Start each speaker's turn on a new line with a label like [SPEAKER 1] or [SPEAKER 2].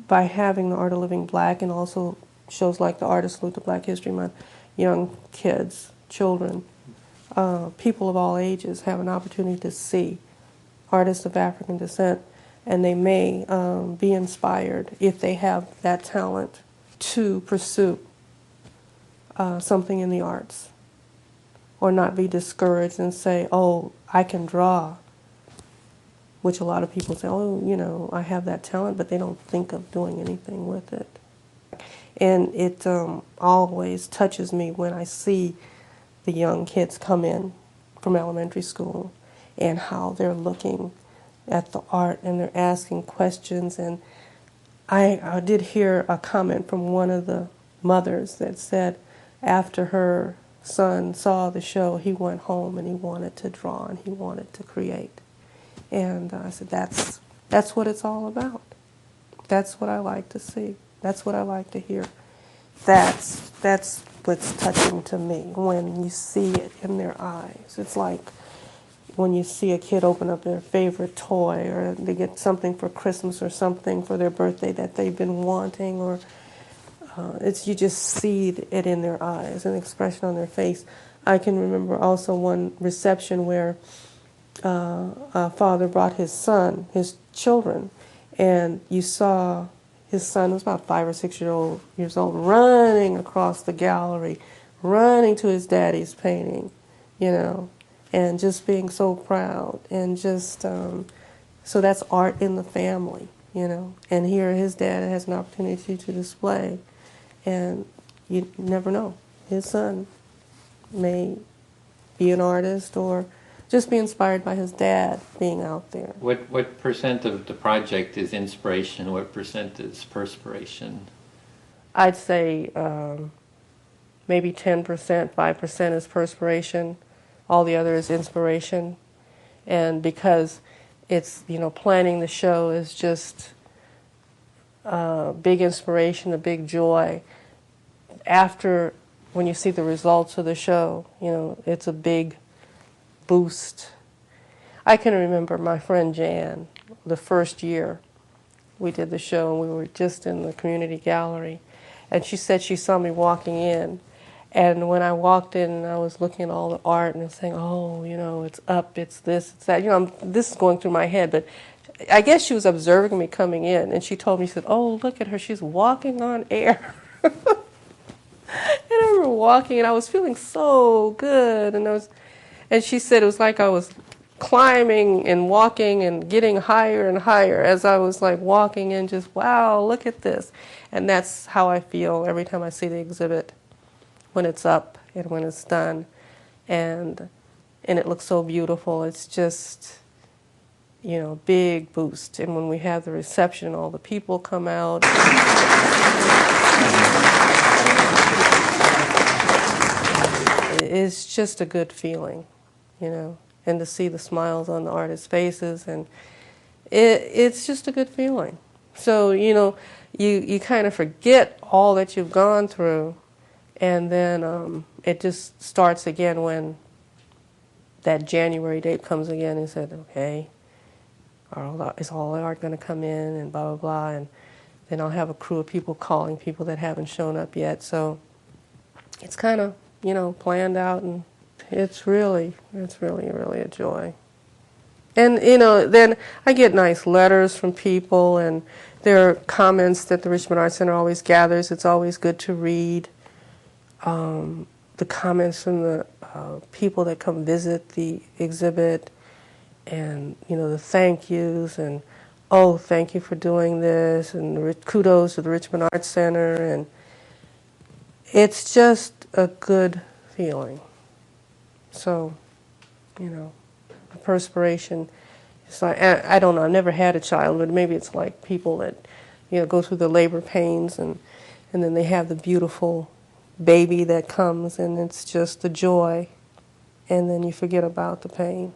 [SPEAKER 1] by having the Art of Living Black and also shows like the Artist Salute to Black History Month, young kids, children, people of all ages have an opportunity to see artists of African descent, and they may be inspired, if they have that talent, to pursue something in the arts, or not be discouraged and say, oh, I can draw, which a lot of people say, oh, you know, I have that talent, but they don't think of doing anything with it. And it always touches me when I see the young kids come in from elementary school and how they're looking at the art and they're asking questions. And I did hear a comment from one of the mothers that said after her son saw the show, he went home and he wanted to draw and he wanted to create. And I said, that's what it's all about. That's what I like to see. That's what I like to hear. That's what's touching to me when you see it in their eyes. It's like when you see a kid open up their favorite toy, or they get something for Christmas or something for their birthday that they've been wanting, or you just see it in their eyes, an expression on their face. I can remember also one reception where a father brought his son, his children, and you saw his son was about 5 or 6 years old, running across the gallery, running to his daddy's painting, you know, and just being so proud, and just so that's art in the family, you know. And here his dad has an opportunity to display, and you never know, his son may be an artist or just be inspired by his dad being out there.
[SPEAKER 2] What percent of the project is inspiration? What percent is perspiration?
[SPEAKER 1] I'd say maybe 10%, 5% is perspiration. All the other is inspiration. And because it's, you know, planning the show is just a big inspiration, a big joy. After, when you see the results of the show, you know, it's a big boost. I can remember my friend Jan, the first year we did the show, and we were just in the community gallery, and she said she saw me walking in, and when I walked in, I was looking at all the art and saying, oh, you know, it's up, it's this, it's that, you know, this is going through my head, but I guess she was observing me coming in, and she told me, she said, oh, look at her, she's walking on air. And I remember walking, and I was feeling so good, and she said it was like I was climbing and walking and getting higher and higher as I was like walking in, just, wow, look at this. And that's how I feel every time I see the exhibit, when it's up and when it's done. And it looks so beautiful. It's just, you know, big boost. And when we have the reception, all the people come out. It's just a good feeling, you know, and to see the smiles on the artists' faces, and it's just a good feeling. So, you know, you kind of forget all that you've gone through, and then it just starts again when that January date comes again and said, okay, is all the art going to come in, and blah, blah, blah, and then I'll have a crew of people calling people that haven't shown up yet. So it's kind of, you know, planned out, and it's really a joy. And, you know, then I get nice letters from people, and there are comments that the Richmond Arts Center always gathers. It's always good to read. The comments from the people that come visit the exhibit, and, you know, the thank yous, and, oh, thank you for doing this, and kudos to the Richmond Arts Center, and it's just a good feeling. So, you know, the perspiration, it's like, I don't know, I've never had a child, but maybe it's like people that, you know, go through the labor pains, and then they have the beautiful baby that comes, and it's just the joy, and then you forget about the pain.